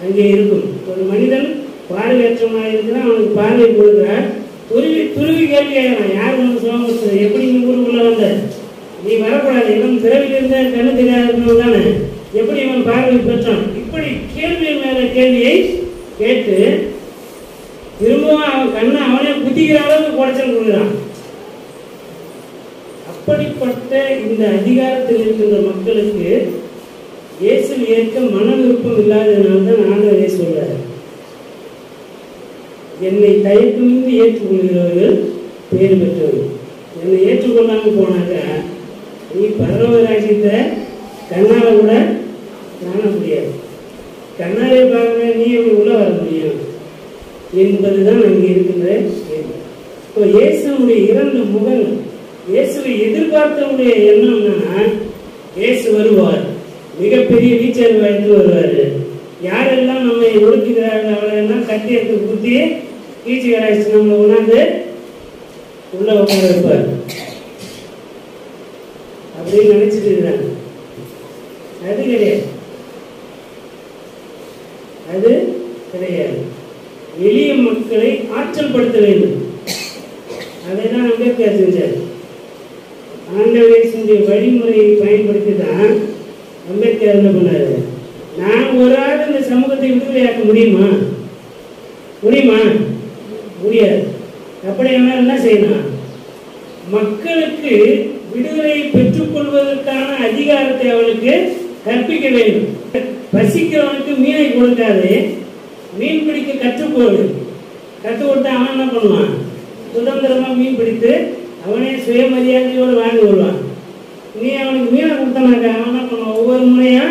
அங்கே இருக்கும். ஒரு மனிதன் பார்வையற்றவனாக இருக்கிறான், அவனுக்கு பார்வை கொடுக்குறார். துருவி கேள்வி கேட்கிறான், யார் வந்து சுவாமி எப்படி நீ ஊருக்குள்ள வந்த? நீ வரக்கூடாது, இவன் பிறவிலிருந்த கண்ணு தெரியாதவன் தானே, எப்படி இவன் பார்வை பெற்றான்? இப்படி கேள்வி மேல கேள்வியை கேட்டு திரும்பவும் அவன் கண்ணை அவனே குத்திக்கிற அளவுக்கு குடைச்சல் கொடுக்குறான். அப்படிப்பட்ட இந்த அதிகாரத்தில் இருக்கின்ற மக்களுக்கு இயேசு ஏற்க மன விருப்பம் இல்லாததுனால்தான் ஆண்டவரே சொல்றார், என்னை தயக்கமின்றி ஏற்றுக்கொள்கிறவர்கள் பேர் பெற்றவர்கள். என்னை ஏற்றுக்கொள்ளாம போனாக்க நீ பரலோக ராஜ்யத்தை கண்ணால கூட காண முடியாது. கண்ணாலே பார்க்க நீ எப்படி உள்ள வர முடியும் என்பதுதான் அங்கே இருக்கின்ற கேள்வி. இப்போ இயேசுடைய 2 முகங்கள். இயேசுவை எதிர்பார்த்தவனுடைய எண்ணம் என்னன்னா, இயேசு வருவார், மிகப்பெரிய வீச்சர் வாய்த்து வருவார், யாரெல்லாம் நம்மை ஒடுக்குகிறார்கள் அவளெல்லாம் கட்டி எடுத்து குத்தி கீச்சு கடாய்ச்சி நம்மளை உணர்ந்து உள்ள உட்கார வைப்பார் அப்படின்னு நினைச்சிட்டு இருக்கிறாங்க. அது கிடையாது, அது கிடையாது. எளிய மக்களை ஆற்றல் படுத்த வேண்டும். அதை தான் அம்பேத்கர் செஞ்சார். ஆண்டவரேசுடைய வழிமுறையை பயன்படுத்தி தான் அம்பேத்கர் என்ன பண்ணாரு, நான் ஒரு ஆள் இந்த சமூகத்தை விடுதலையாக்க முடியுமா? முடியாது. அப்படி என்ன செய்யணும்? மக்களுக்கு விடுதலையை பெற்றுக்கொள்வதற்கான அதிகாரத்தை அவனுக்கு கற்பிக்க வேண்டும். பசிக்கிறவனுக்கு மீனை கொடுக்காது, மீன் பிடிக்க கற்றுக்கொடு. கற்றுக் கொடுத்தா அவன் என்ன பண்ணுவான்? சுதந்திரமா மீன் பிடித்து அவனே சுயமரியாதையோடு வாங்கி வருவான். நீ அவனுக்கு மீனை கொடுத்தனாக்கா அவன் என்ன பண்ணுவான்? ஒவ்வொரு முறையா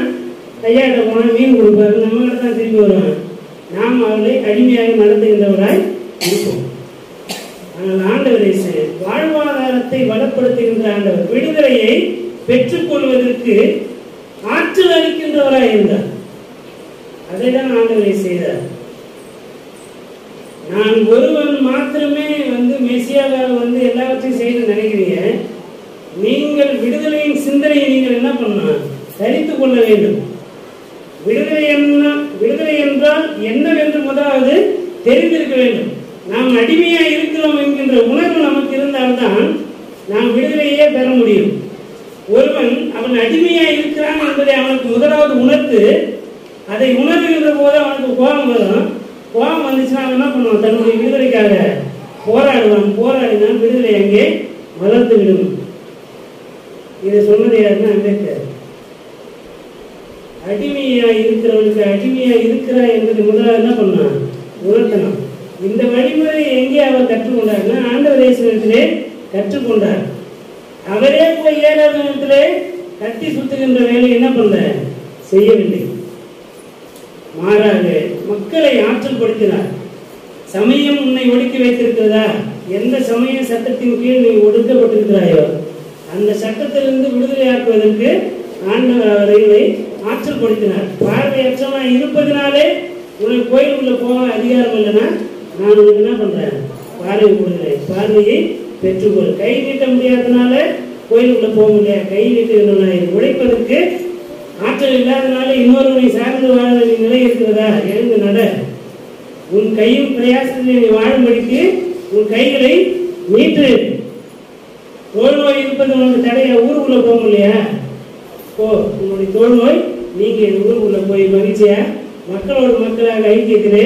கையாட்ட போனா மீன் கொடுப்பாரு, நம்ம கிட்ட தான் திருப்பி வருவான். நாம் அவளை அடிமையாக நடத்துகின்றவராய் இருப்போம். ஆனால் ஆண்டவர் இயேசு வாழ்வாதாரத்தை வளப்படுத்துகின்ற ஆண்டவர், விடுதலையை பெற்றுக்கொள்வதற்கு ஆற்றல் அளிக்கின்றவராய் இருந்தார். அதை தான் ஆண்டவரை செய்தார். நான் ஒருவன் மாத்திரமே மெசியாவாக எல்லாவற்றையும் செய்து நினைக்கிறீங்க. நீங்கள் விடுதலையின் சிந்தனையை நீங்கள் என்ன பண்ணணும்? தரித்துக் கொள்ள வேண்டும். விடுதலை என்றால் என்னவென்று முதலாவது தெரிந்திருக்க வேண்டும். நாம் அடிமையா இருக்கிறோம் என்கின்ற உணர்வு நமக்கு இருந்தால்தான் நாம் விடுதலையே பெற முடியும். ஒருவன் அவன் அடிமையா இருக்கிறான் என்பதை அவனுக்கு முதலாவது உணர்த்து, அதை உணர்கின்ற போது அவனுக்கு கோபம் வரும். கோபம் வந்துச்சுன்னா அவன் என்ன பண்ணுவான்? தன்னுடைய விடுதலைக்காக போராடுவான். போராடினால் விடுதலை அங்கே வளர்த்து விடும். இதை சொன்னது யாருன்னா அம்பேத்கர். அடிமையா இருக்கிறவனுக்கு அடிமையா இருக்கிறா என்பது முதலாக என்ன பண்ணான்? உணர்த்தணும். இந்த வழிமுறை எங்கே அவர் கற்றுக்கொண்டார்னா ஆண்டவர் இயேசுவிடத்திலே கற்றுக்கொண்டார். அவரே போய் 7வது இடத்திலே கட்டி சுத்துகின்ற வேலை என்ன பண்ண செய்யவில்லை. மாறாக மக்களை ஆற்றல் படுத்தினார். சமயம் உன்னை ஒடுக்கி வைத்திருக்கிறதா? எந்த சமய சட்டத்தின் கீழ் நீ ஒடுக்கப்பட்டிருக்கிறாயோ அந்த சட்டத்திலிருந்து விடுதலையாக்குவதற்கு ஆண்டவர் அவர்களை ஆற்றல் படுத்தினார். பார்வையற்றவனாய் இருப்பதனாலே உனக்கு கோயிலுக்குள்ள போக அதிகாரம் இல்லைன்னா நான் உனக்கு என்ன பண்றேன்? பார்வை கொடுக்கிறேன். பார்வையை பெற்றுக்கொள். கை நீட்ட முடியாதனால கோயிலுக்குள்ள போக முடியாது. கை நீட்டுகிறவனாய் உழைப்பதற்கு ஆற்றல் இல்லாதனால இன்னொருவனை சார்ந்து வாழ நிலை இருக்கிறதா? எழுந்து நட. உன் கையும் பிரயாசத்தில் நீ வாழும்படிக்கு உன் கைகளை நீட்டு. தோல் நோய் இருப்பது உனக்கு தடைய? ஊருக்குள்ள போக முடியா? போ. உன்னுடைய தோல் நோய் நீங்க ஊருக்குள்ள போய் மகிழ்ச்சியா மக்களோடு மக்களாக ஐக்கியத்திலே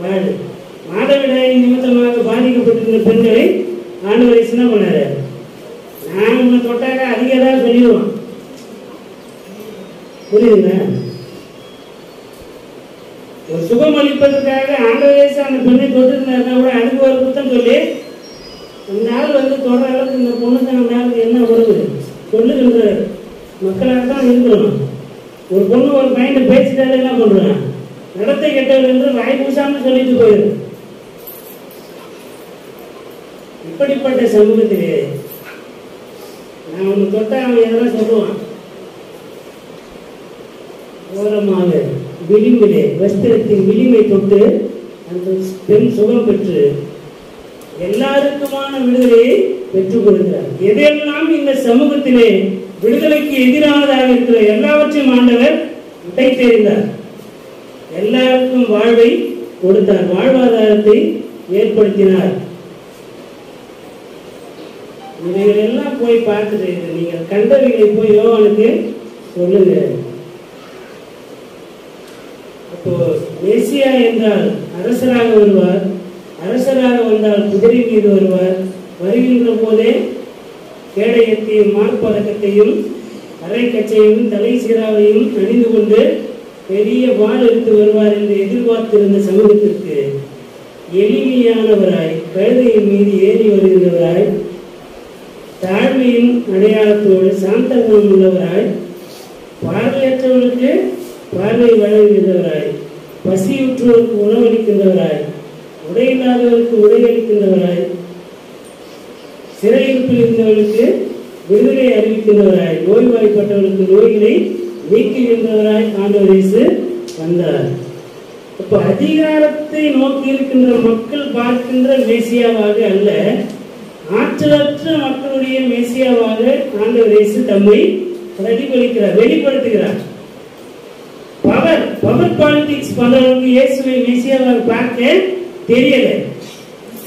வாழு. மாதவிடாய் நிமித்தமாக பாதிக்கப்பட்டிருந்த பெண்களை ஆண்டவரை சின்ன பண்ணாரு. நான் உன்னை தொட்டாக அதிக ஏதாவது சொல்லிடுவான். புரியுதுங்க? ஒரு சுகம் அளிப்பதற்காக ஆண்டவரே அந்த பெண்ணை தொட்டிருந்தாருன்னா கூட அதுக்கு ஒரு குத்தம் சொல்லி அந்த ஆள் தொடர அளவுக்கு இந்த பொண்ணுக்கு நம்ம ஆளுக்கு என்ன உறவு சொல்லுகின்ற மக்களாக தான் இருக்கணும். ஒரு பொண்ணு ஒரு பையனை பேசிட்டாலே என்ன பண்றான்? நடத்தை கெட்டவர் என்று வாய் பூசாமல் சொல்லிட்டு போயிடும். இப்படிப்பட்ட சமூகத்திலே நான் ஒன்று தொட்டா அவன் எதெல்லாம் சொல்லுவான். ஓரமாக விளிம்பிலே வஸ்திரத்தின் விளிமை தொட்டு அந்த பெண் சுகம் பெற்று எல்லாருக்குமான விடுதலையை பெற்றுக் கொடுக்கிறார். எதையெல்லாம் இந்த சமூகத்திலே விடுதலைக்கு எதிரானதாக இருக்கிற எல்லாவற்றையும் ஆண்டவர் உடைத்தெறிந்தார். எல்லாருக்கும் வாழ்வை கொடுத்தார். வாழ்வாதாரத்தை ஏற்படுத்தினார். இவைகள் எல்லாம் போய் பார்த்துட்டு நீங்கள் கண்டவைகளை போய் யோவானுக்கு சொல்லுங்க. அப்போ மேசியா என்றால் அரசராக வருவார். அரசராக வந்தால் குதிரை மீது வருவார். வருகின்ற போதே கேடயத்தையும் மார்பதக்கத்தையும் அரைக்கச்சையும் தலை சீராவையும் அணிந்து கொண்டு பெரிய வாள் எடுத்து வருவார் என்று எதிர்பார்த்திருந்த சமூகத்திற்கு எளிமையானவராய் கழுதையின் மீது ஏறி வருகின்றவராய் தாழ்மையின் அடையாளத்தோடு சாந்த குணம் உள்ளவராய் பார்வையற்றவர்களுக்கு பார்வை வழங்குகின்றவராய் பசியுற்றோருக்கு உணவளிக்கின்றவராய் உடையில்லாதவருக்கு உடையளிக்கின்றவராய் சிறையிருப்பில் இருந்தவர்களுக்கு விடுதலை அறிவிக்கின்றவராய் நோய்வாய்ப்பட்டவர்களுக்கு நோய்களை நீக்குகின்றவராய் ஆண்டவர் இயேசு வந்தார். அப்ப அதிகாரத்தை நோக்கி இருக்கின்ற மக்கள் பார்க்கின்ற மேசியாவாக அல்ல, ஆற்றலற்ற மக்களுடைய மேசியாவாக ஆண்டவர் இயேசு தம்மை பிரதிபலிக்கிறார், வெளிப்படுத்துகிறார். பவர் பாலிடிக்ஸ் பண்றவங்க இயேசுவை மேசியாவாக பார்க்க தெரியல.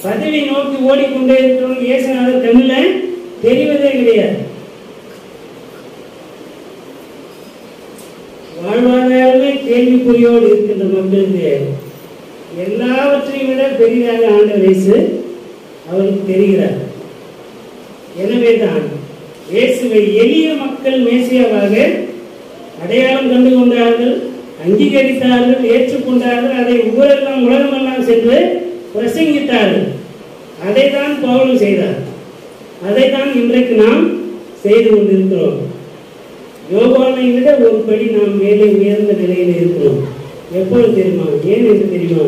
பதவி நோக்கி ஓடிக்கொண்டே இருக்கிறவங்க இயேசுநாதர் தமிழ்ல தெரிவதே கிடையாது. வாழ்வாதாரமே கேள்விக்குறியோடு இருக்கின்ற மக்களுக்கு எல்லாவற்றையும் விட பெரிதாக ஆண்டவர் இயேசு அவருக்கு தெரிகிறார். எனவேதான் இயேசுவை எளிய மக்கள் மேசியாவாக அடையாளம் கண்டு கொண்டார்கள், அங்கீகரித்தார்கள், ஏற்றுக்கொண்டார்கள். அதை உலகமெல்லாம் சென்று பிரசங்கித்தார்கள். அதைத்தான் பவுலும் செய்தார். அதைத்தான் இன்றைக்கு நாம் செய்து கொண்டிருக்கிறோம். யோவானை விட ஒரு படி நாம் மேலே உயர்ந்த நிலையில் இருக்கிறோம். எப்பொழுது தெரியுமா? ஏன் என்று தெரியுமா?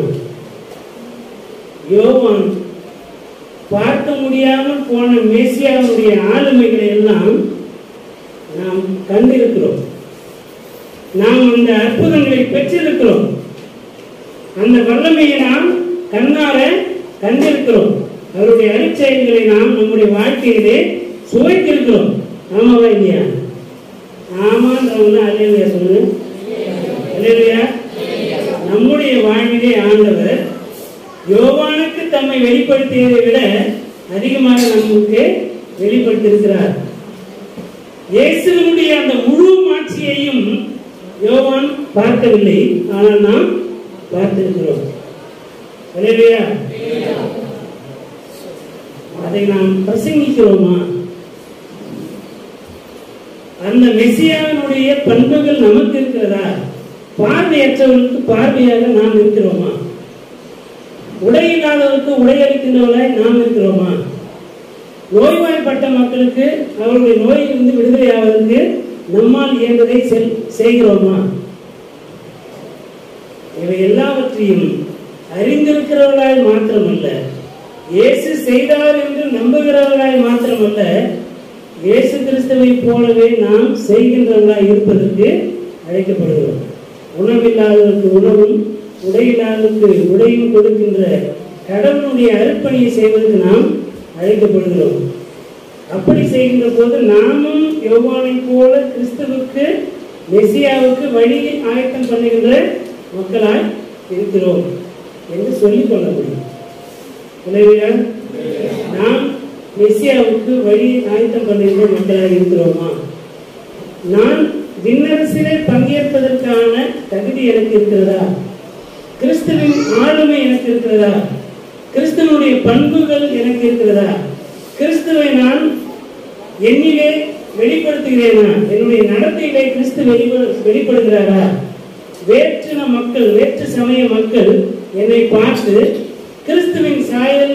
யோவான் பார்க்க முடியாமல் போன மேசியாவுடைய ஆளுமைகளை எல்லாம் நாம் கண்டிருக்கிறோம். நாம் அந்த அற்புதங்களை பெற்றிருக்கிறோம். அந்த வல்லமையை நாம் கண்ணார கண்டிருக்கிறோம். அவருடைய அருட்செயல்களை நாம் நம்முடைய வாழ்க்கையிலே சுவைத்திருக்கிறோம். ஆமாவா இல்லையா? ஆமான்றவங்க அல்லேலூயா சொல்லுங்க. அல்லேலூயா. நம்முடைய வாழ்விலே ஆண்டவர் யோவானுக்கு தம்மை வெளிப்படுத்தியதை விட அதிகமாக நமக்கு வெளிப்படுத்தியிருக்கிறார். இயேசுவினுடைய அந்த முழு மாட்சியையும் யோவான் பார்க்கவில்லை, ஆனால் நாம் பார்த்திருக்கிறோம். அல்லேலூயா. அதை நாம் பிரசங்கிக்கிறோமா? அந்த மெசியாவினுடைய பண்புகள் நமக்கு இருக்கிறதா? பார்வையற்றவர்களுக்கு பார்வையாக நாம் இருக்கிறோமா? உடையில்லாதவருக்கு உடையளிக்கின்றவர்களாய் நாம் இருக்கிறோமா? நோய்வாய்ப்பட்ட மக்களுக்கு அவருடைய நோயிலிருந்து விடுதலை ஆவதற்கு நம்மால் இயன்றதை செய்கிறோமா? இவை எல்லாவற்றையும் அறிந்திருக்கிறவர்களாய் மாத்திரமல்ல, இயேசு செய்தார் என்று நம்புகிறவர்களாய் மாத்திரமல்ல, இயேசு கிறிஸ்துவை போலவே நாம் செய்கின்றவர்களாய் இருப்பதற்கு அழைக்கப்படுகிறோம். உணவில்லாதவருக்கு உணவும் உடையில்லாதவருக்கு உடையும் கொடுக்கின்ற கடவுளுடைய அர்ப்பணியை செய்வதற்கு நாம் அழைக்கப்படுகிறோம். அப்படி செய்கின்ற போது நாமும் யோவானை போல கிறிஸ்துவுக்கு மெசியாவுக்கு வழியை ஆயத்தம் பண்ணுகின்ற மக்களாய் இருக்கிறோம் என்று சொல்லிக் கொள்ள முடியும். இல்லையா? நாம் மெசியாவுக்கு வழியை ஆயத்தம் பண்ணுகின்ற மக்களாய் இருக்கிறோமா? நான் விண்ணரசிலே பங்கேற்பதற்கான தகுதி எனக்கு இருக்கிறதா? கிறிஸ்துவின் ஆளுமை எனக்கு இருக்கிறதா? கிறிஸ்துவனுடைய பண்புகள் எனக்கு இருக்கிறதா? கிறிஸ்துவை நான் என்னிலே வெளிப்படுத்துகிறேனா? என்னுடைய நடத்தையிலே கிறிஸ்து வெளிப்படுகிறாரா? வேற்றின மக்கள், வேற்று சமய மக்கள் என்னை பார்த்து கிறிஸ்துவின் சாயல்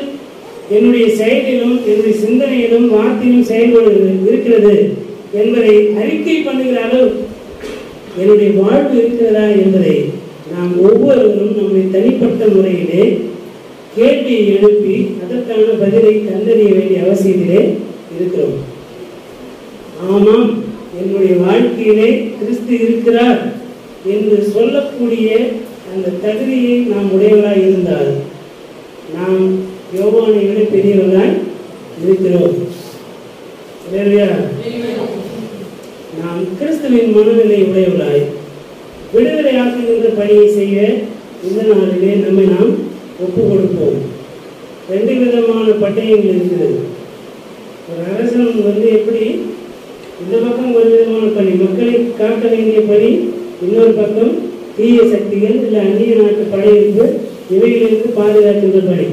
என்னுடைய செயலிலும் என்னுடைய சிந்தனையிலும் வார்த்தையிலும் செயல்படு இருக்கிறது என்பதை அறிக்கை பண்ணுகிற அளவு என்னுடைய வாழ்வு இருக்கிறதா என்பதை நாம் ஒவ்வொருவரும் நம்முடைய தனிப்பட்ட முறையிலே கேள்வியை எழுப்பி அதற்கான பதிலை கண்டறிய வேண்டிய அவசியத்திலே இருக்கிறோம். ஆமாம், என்னுடைய வாழ்க்கையிலே கிறிஸ்து இருக்கிறார் என்று சொல்லக்கூடிய அந்த தகுதியை நாம் உடையவராய் இருந்தால் நாம் யோவானை விட பெரியவர்களாய் இருக்கிறோம். நாம் கிறிஸ்துவின் மனநிலை உடையவர்களாய் விடுதலை ஆக்குகின்ற பணியை செய்ய இந்த நாளிலே நம்மை நாம் ஒப்பு கொடுப்போம். 2 விதமான பட்டயங்கள் இருக்கிறது. ஒரு அரசன் எப்படி இந்த பக்கம் ஒரு விதமான பணி, மக்களை காக்க வேண்டிய பணி, இன்னொரு பக்கம் தீய சக்திகள் இல்லை அந்நிய நாட்டு படையெடுப்பு இவைகளிலிருந்து பாதுகாக்கின்ற பணி.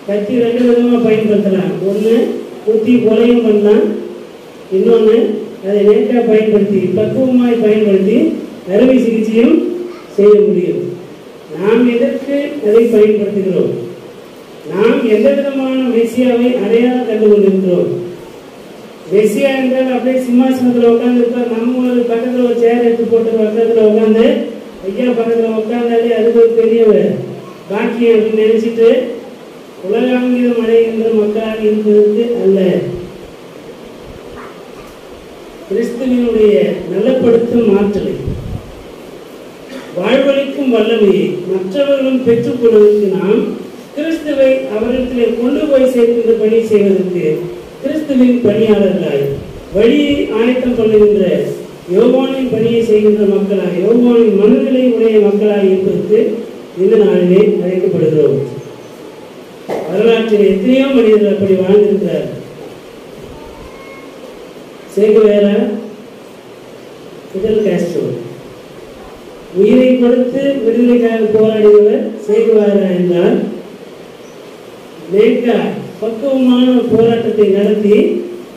கத்தி 2 விதமாக பயன்படுத்தலாம். ஒன்று குத்தி கொலையும் பண்ணலாம், இன்னொன்று அதை நேற்றாக பயன்படுத்தி பக்குவமாய் பயன்படுத்தி அறுவை சிகிச்சையும் செய்ய முடியும். நாம் எதற்கு அதை பயன்படுத்துகிறோம்? நாம் எந்த விதமான மெசியாவை அடையாளம் கண்டு கொண்டிருக்கிறோம்? மெசியா என்றால் அப்படியே சிம்மாசனத்தில் உட்கார்ந்து இருப்பார். நம்ம ஒரு பக்கத்தில் ஒரு சேர் எடுத்து போட்டு பக்கத்தில் உட்காந்து ஐயா பக்கத்தில் உட்கார்ந்தாலே அதுக்கு ஒரு பெரிய பாக்கியம் அப்படின்னு நினைச்சிட்டு உலகாங்கிதம் அடைகின்ற மக்களாக இருப்பதற்கு அல்ல. கிறிஸ்துவினுடைய நலப்படுத்தும் ஆற்றலை, வாழ்வளிக்கும் வல்லமையை மற்றவர்களும் பெற்றுக்கொள்வதற்கு நாம் கிறிஸ்துவை அவரிடத்திலே கொண்டு போய் சேர்க்கின்ற பணி செய்வதற்கு கிறிஸ்துவின் பணியாளர்களாய் வழியை ஆயத்தம் பண்ணுகின்ற யோவானின் பணியை செய்கின்ற மக்களாய், யோவானின் மனநிலை உடைய மக்களாய் இருப்பதற்கு இந்த நாளிலே அழைக்கப்படுகிறோம். வரலாற்றில் எத்தனையோ மனிதர்கள் அப்படி வாழ்ந்திருக்கிறார். சேகுவேரா, ஃபிடல் காஸ்ட்ரோ, உயிரை கொடுத்து விடுதலைக்காக போராடியவர் சேகுவேரா என்றால், நேக்கா பக்குவமான போராட்டத்தை நடத்தி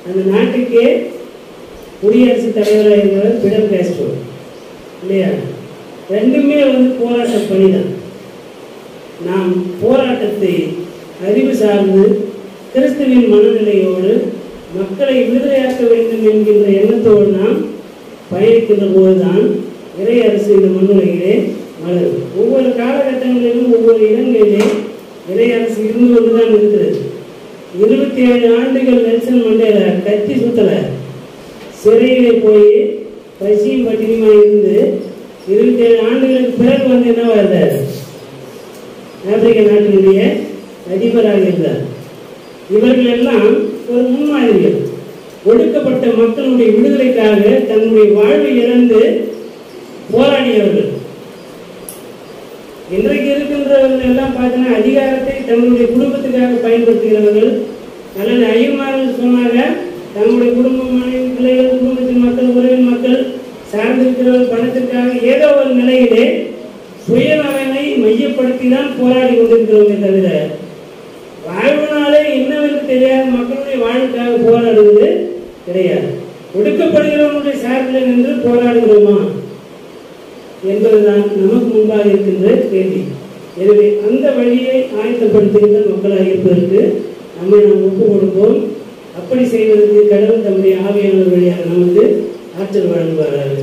அந்த நாட்டுக்கே குடியரசுத் தலைவராக இருந்தவர் ஃபிடல் காஸ்ட்ரோ இல்லையா? ரெண்டுமே போராட்ட பணிதான். நாம் போராட்டத்தை அறிவு சார்ந்து கிறிஸ்துவின் மனநிலையோடு மக்களை விடுதலையாக்க வேண்டும் என்கின்ற எண்ணத்தோடு நாம் பயணிக்கின்ற போதுதான் இறை அரசு இந்த மண்ணுலகிலே மலரும். ஒவ்வொரு காலகட்டங்களிலும் ஒவ்வொரு இடங்களிலே இறை அரசு இருந்து கொண்டுதான் இருக்கிறது. 27 ஆண்டுகள் நெல்சன் மண்டேலா கத்தி சுத்தல சிறையிலே போய் பசியும் பட்டினியுமா இருந்து 27 ஆண்டுகளுக்கு பிறகு என்னவா இருந்தார்? ஆப்பிரிக்க நாட்டினுடைய அதிபராக இருந்தார். இவர்கள் எல்லாம் ஒரு முன்மாதிரிகள். ஒடுக்கப்பட்ட மக்களுடைய விடுதலைக்காக தன்னுடைய வாழ்வை இழந்து போராடியவர்கள். இன்றைக்கு இருக்கின்றவர்கள் எல்லாம் பார்த்தீங்கன்னா அதிகாரத்தை தங்களுடைய குடும்பத்துக்காக பயன்படுத்துகிறவர்கள். அல்லது ஐயமார்கள் சொன்னாங்க, தங்களுடைய குடும்பம், மனைவி, பிள்ளைகள், குடும்பத்தின் மக்கள், உறவின் மக்கள் சார்ந்திருக்கிறவர்கள் பணத்திற்காக ஏதோ ஒரு நிலையிலே சுயநலனை மையப்படுத்தி தான் போராடி கொண்டிருக்கிறோமே தவிர வாழ்வுனாலே என்னவென்று தெரியாத மக்களுடைய வாழ்வுக்காக போராடுவது கிடையாது. ஒடுக்கப்படுகிறவனுடைய சார்பில் நின்று போராடுகிறோமா என்பதுதான் நமக்கு முன்பாக இருக்கின்ற கேள்வி. எனவே அந்த வழியை ஆயத்தப்படுத்துகின்ற மக்களாக இருப்பதற்கு நம்மை நாம் ஒப்பு கொடுப்போம். அப்படி செய்வதற்கு கடவுள் தம்முடைய ஆவியானவர் வழியாக நமக்கு ஆற்றல் வழங்குவார்கள்.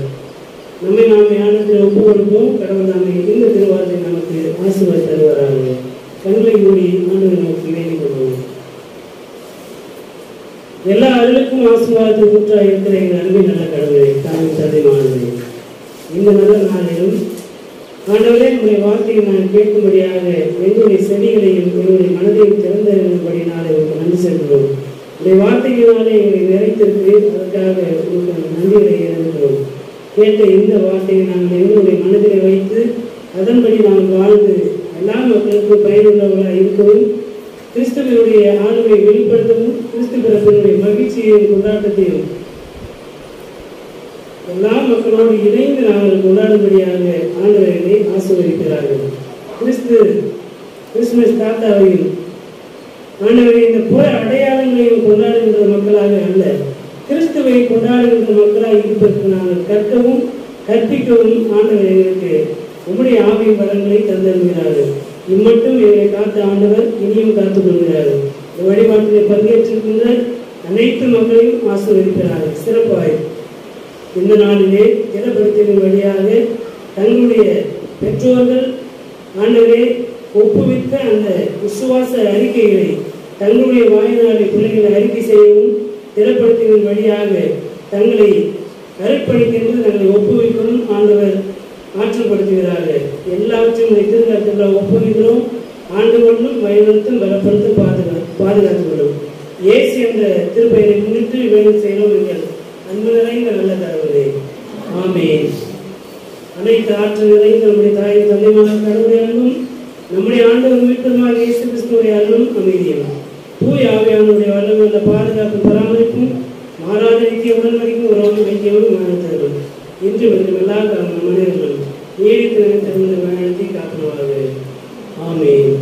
நம்மை நாம் ஞானத்தில் ஒப்பு கொடுப்போம். கடவுள் நாமே இந்த திருவாரத்தை நமக்கு ஆசீர்வாதம் தருவார்கள். கண்களை மூடி ஆண்டவரை நமக்கு வேண்டிக் கொள்வோம். எல்லா அருளுக்கும் ஆசீர்வாதத்தில் கூற்றாக இருக்கிற எங்கள் அன்பை நல்ல கடவுளை தாமின் தந்தைமானது, இந்த நல்ல நாளிலும் ஆண்டவரே உங்களுடைய வார்த்தையை நான் கேட்கும்படியாக எங்களுடைய செவிகளையும் எங்களுடைய மனதையும் திறந்தபடினாலே உங்களுக்கு நன்றி செலுத்துகிறோம். உங்களுடைய வார்த்தையினாலே எங்களை நிறைத்திருக்கிறேன். அதற்காக உங்களுக்கு நன்றிகளை இருக்கிறோம். கேட்ட இந்த வார்த்தையை நாங்கள் எங்களுடைய மனதிலே வைத்து அதன்படி நாங்கள் வாழ்ந்து எல்லா மக்களுக்கும் பயனுள்ளவர்களாக இருக்கவும், கிறிஸ்துவனுடைய ஆளுமையை வெளிப்படுத்தவும், கிறிஸ்து பிறப்பினுடைய மகிழ்ச்சியையும் கொண்டாட்டத்தையும் எல்லா மக்களோடு இணைந்து நாங்கள் கொண்டாடும்படியாக ஆண்டவர்களை ஆசீர்வதிக்கிறார்கள். கிறிஸ்துமஸ் தாத்தாவையும் ஆண்டவரை இந்த புற அடையாளங்களையும் கொண்டாடுகின்ற மக்களாக அல்ல, கிறிஸ்துவை கொண்டாடுகின்ற மக்களாக இருப்பதற்கு நாங்கள் கற்கவும் கற்பிக்கவும் ஆண்டவர் எங்களுக்கு உம்முடைய ஆவியின் பலன்களை தந்தருகிறார்கள். இம்மட்டும் எங்களை காத்த ஆண்டவர் இனியும் காத்துக் கொள்கிறார்கள். இந்த வழிபாட்டிலே பங்கேற்றிருக்கின்ற அனைத்து மக்களையும் ஆசீர்வதிக்கிறார்கள். சிறப்பாய் இந்த நாளிலே திடப்படுத்தின் வழியாக தங்களுடைய பெற்றோர்கள் ஆண்டவரே ஒப்புவித்த அந்த விசுவாச அறிக்கைகளை தங்களுடைய வாயினாலே பிள்ளைகளை அறிக்கை செய்யவும், திடப்படுத்தின் வழியாக தங்களை அர்ப்பணிக்கின்ற தங்களை ஒப்புவிக்கவும் ஆண்டவர் ஆற்றப்படுத்துகிறார்கள். எல்லாவற்றையும் திருக்கரத்தில் ஒப்புவிக்கிறோம். ஆண்டு கொண்டும் வயநிறுத்தும் பலப்படுத்தும் பாதுகாத்துக் கொள்ளும். இயேசு என்ற திருப்பெயரை முன்னிட்டு வேணும் செய்கிறோம். எங்கள் அன்பு நிறைந்த நல்ல கடவுளே, ஆமென். அனைத்து ஆற்றல் நிறைந்த நம்முடைய தாயின் தந்தைமான கடவுளுடைய அன்பும் நம்முடைய ஆண்டவர் மீட்பருமாக இயேசு கிறிஸ்துவுடைய அன்பும் அமைதியும் தூய ஆவியானவருடைய வல்லமையுள்ள பாதுகாப்பு பராமரிப்பும் மாறாத நித்திய உடன்படிக்கும் உறவும் வைக்கவும் ஞானத்தரும் இன்று வந்து எல்லா மனிதர்களும் நீடித்து நினைத்திருந்த வேணத்தை காப்பவார்கள். ஆமென்.